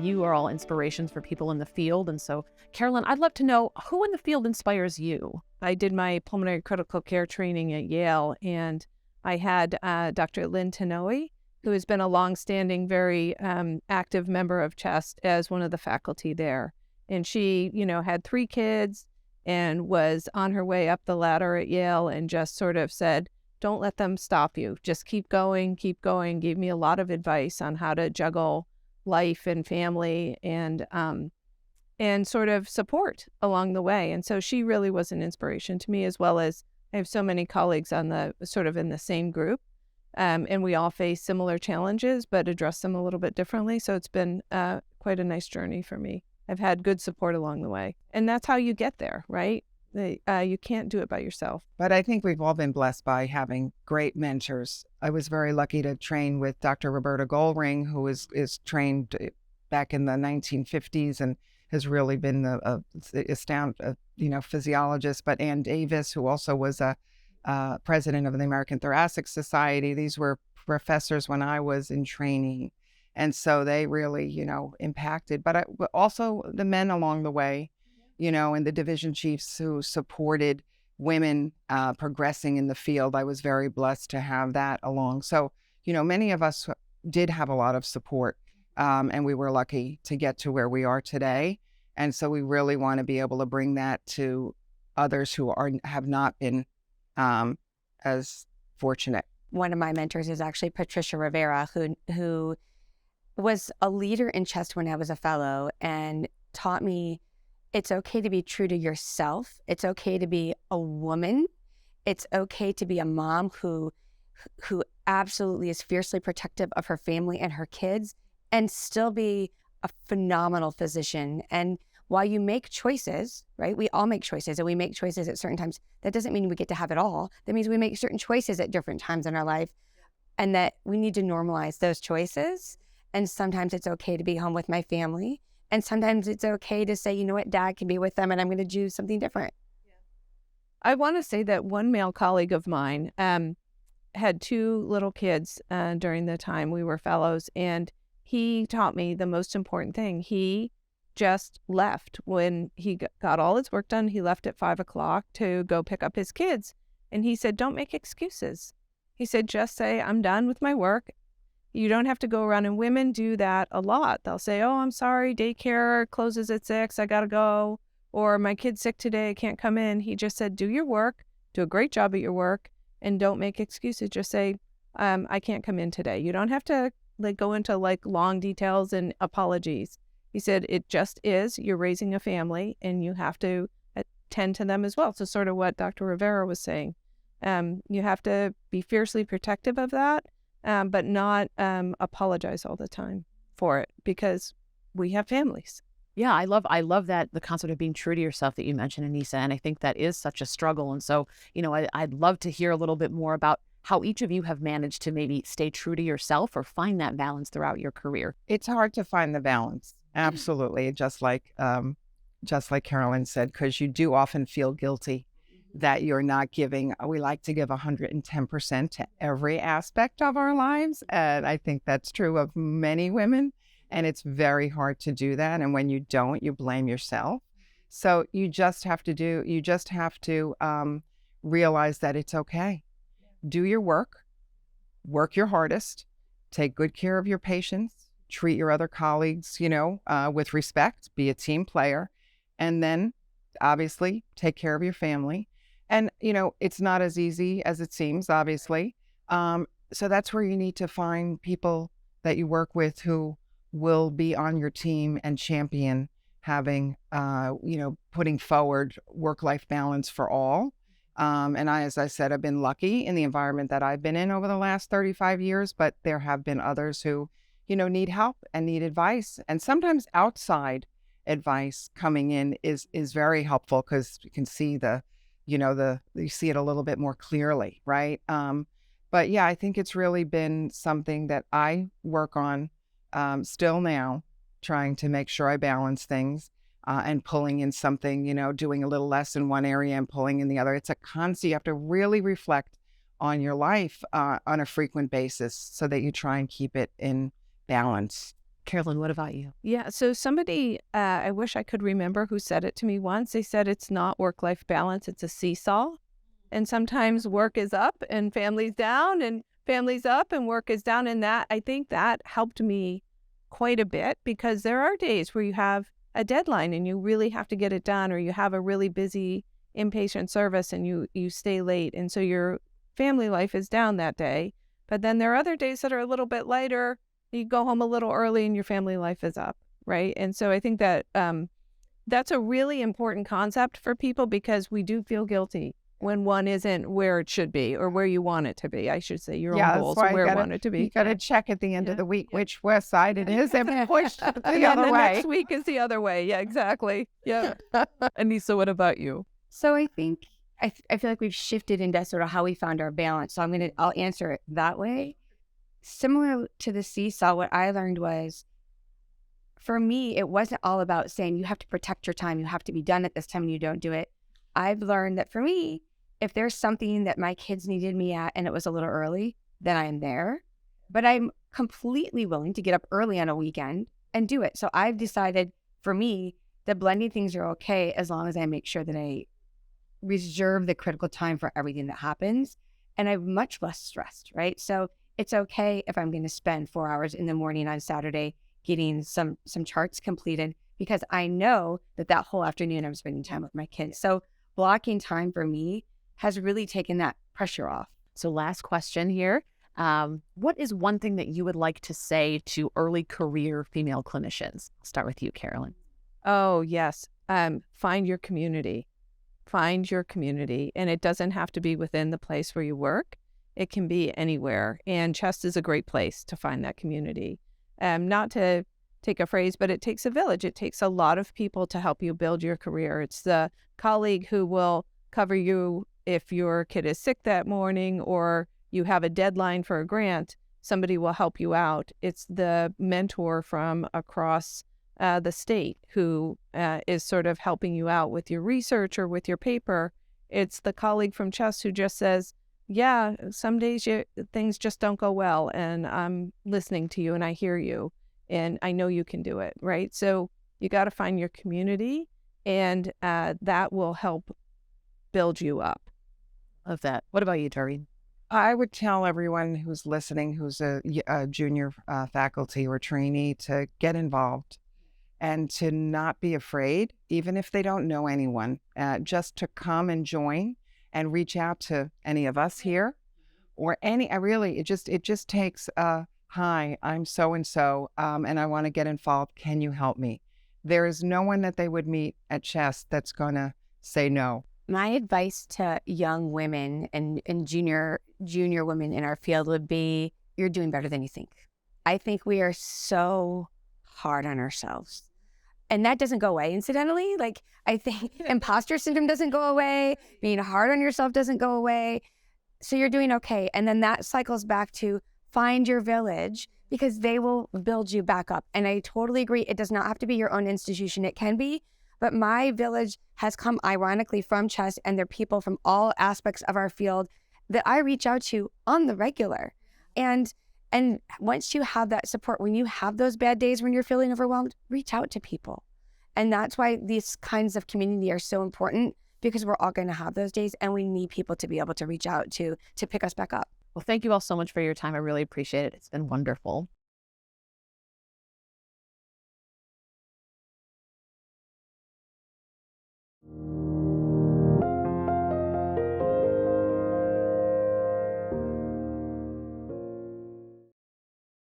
you are all inspirations for people in the field. And so, Carolyn, I'd love to know who in the field inspires you. I did my pulmonary critical care training at Yale, and I had Dr. Lynn Tanoe, who has been a longstanding, very active member of CHEST as one of the faculty there. And she, had 3 kids and was on her way up the ladder at Yale and just sort of said, don't let them stop you. Just keep going, gave me a lot of advice on how to juggle life and family and sort of support along the way. And so she really was an inspiration to me, as well as I have so many colleagues on the sort of in the same group. And we all face similar challenges, but address them a little bit differently. So it's been quite a nice journey for me. I've had good support along the way. And that's how you get there, right? You can't do it by yourself. But I think we've all been blessed by having great mentors. I was very lucky to train with Dr. Roberta Goldring, who is trained back in the 1950s and has really been a physiologist. But Ann Davis, who also was a president of the American Thoracic Society. These were professors when I was in training. And so they really, impacted. But also the men along the way, and the division chiefs who supported women progressing in the field. I was very blessed to have that along. So, many of us did have a lot of support, and we were lucky to get to where we are today. And so we really want to be able to bring that to others who have not been as fortunate. One of my mentors is actually Patricia Rivera, who was a leader in CHEST when I was a fellow and taught me it's okay to be true to yourself. It's okay to be a woman. It's okay to be a mom who absolutely is fiercely protective of her family and her kids and still be a phenomenal physician. And while you make choices, right? We all make choices and we make choices at certain times. That doesn't mean we get to have it all. That means we make certain choices at different times in our life and that we need to normalize those choices. And sometimes it's okay to be home with my family. And sometimes it's okay to say, you know what, Dad can be with them and I'm going to do something different. Yeah. I want to say that one male colleague of mine had 2 little kids during the time we were fellows. And he taught me the most important thing. He just left when he got all his work done. He left at 5:00 to go pick up his kids. And he said, don't make excuses. He said, just say, I'm done with my work. You don't have to go around, and women do that a lot. They'll say, oh, I'm sorry, daycare closes at 6, I gotta go. Or my kid's sick today, I can't come in. He just said, do your work, do a great job at your work, and don't make excuses. Just say, I can't come in today. You don't have to go into long details and apologies. He said, it just is, you're raising a family and you have to attend to them as well. So sort of what Dr. Rivera was saying. You have to be fiercely protective of that. But not apologize all the time for it because we have families. Yeah, I love that, the concept of being true to yourself that you mentioned, Aneesa, and I think that is such a struggle. And so, I'd love to hear a little bit more about how each of you have managed to maybe stay true to yourself or find that balance throughout your career. It's hard to find the balance. Absolutely. Just like Carolyn said, because you do often feel guilty that you're not giving. We like to give 110% to every aspect of our lives. And I think that's true of many women. And it's very hard to do that. And when you don't, you blame yourself. So you just have to realize that it's okay. Do your work your hardest, take good care of your patients, treat your other colleagues, with respect, be a team player, and then obviously take care of your family. And, it's not as easy as it seems, obviously. So that's where you need to find people that you work with who will be on your team and champion having, putting forward work-life balance for all. And as I said, I've been lucky in the environment that I've been in over the last 35 years, but there have been others who, need help and need advice. And sometimes outside advice coming in is very helpful because you can see you see it a little bit more clearly, right? But yeah, I think it's really been something that I work on still now, trying to make sure I balance things and pulling in something, doing a little less in one area and pulling in the other. It's a constant. You have to really reflect on your life on a frequent basis so that you try and keep it in balance. Carolyn, what about you? Yeah. So somebody, I wish I could remember who said it to me once. They said it's not work-life balance, it's a seesaw. And sometimes work is up and family's down, and family's up and work is down. And that, I think that helped me quite a bit, because there are days where you have a deadline and you really have to get it done, or you have a really busy inpatient service and you stay late. And so your family life is down that day. But then there are other days that are a little bit lighter. You go home a little early and your family life is up, right? And so I think that that's a really important concept for people, because we do feel guilty when one isn't where it should be, or where you want it to be. I should say your own goals, or where you want it to be. You got to check at the end of the week which west side it is, and push the other the way. Next week is the other way. Yeah, exactly. Yeah. Aneesa, what about you? So I think I feel like we've shifted into sort of how we found our balance. So I'll answer it that way. Similar to the seesaw, what I learned was, for me, it wasn't all about saying you have to protect your time, you have to be done at this time, and you don't do it. I've learned that for me, if there's something that my kids needed me at and it was a little early, then I'm there. But I'm completely willing to get up early on a weekend and do it. So I've decided, for me, that blending things are okay as long as I make sure that I reserve the critical time for everything that happens, and I'm much less stressed, right? So it's okay if I'm going to spend 4 hours in the morning on Saturday getting some charts completed, because I know that whole afternoon I'm spending time with my kids. So blocking time for me has really taken that pressure off. So last question here. What is one thing that you would like to say to early career female clinicians? I'll start with you, Carolyn. Oh, yes. Find your community. Find your community. And it doesn't have to be within the place where you work. It can be anywhere. And CHEST is a great place to find that community. Not to take a phrase, but it takes a village. It takes a lot of people to help you build your career. It's the colleague who will cover you if your kid is sick that morning, or you have a deadline for a grant. Somebody will help you out. It's the mentor from across the state who is sort of helping you out with your research or with your paper. It's the colleague from CHEST who just says, yeah, some days things just don't go well, and I'm listening to you and I hear you and I know you can do it, right? So you got to find your community, and that will help build you up. Love that. What about you, Doreen? I would tell everyone who's listening, who's a junior faculty or trainee, to get involved and to not be afraid, even if they don't know anyone, just to come and join and reach out to any of us here, or it just takes hi, I'm so-and-so, and I want to get involved. Can you help me? There is no one that they would meet at CHEST that's going to say no. My advice to young women and junior women in our field would be, you're doing better than you think. I think we are so hard on ourselves. And that doesn't go away, incidentally. Like, I think imposter syndrome doesn't go away. Being hard on yourself doesn't go away. So you're doing okay. And then that cycles back to find your village, because they will build you back up. And I totally agree. It does not have to be your own institution. It can be. But my village has come ironically from CHEST, and they're people from all aspects of our field that I reach out to on the regular. And once you have that support, when you have those bad days when you're feeling overwhelmed, reach out to people. And that's why these kinds of community are so important, because we're all going to have those days, and we need people to be able to reach out to pick us back up. Well, thank you all so much for your time. I really appreciate it. It's been wonderful.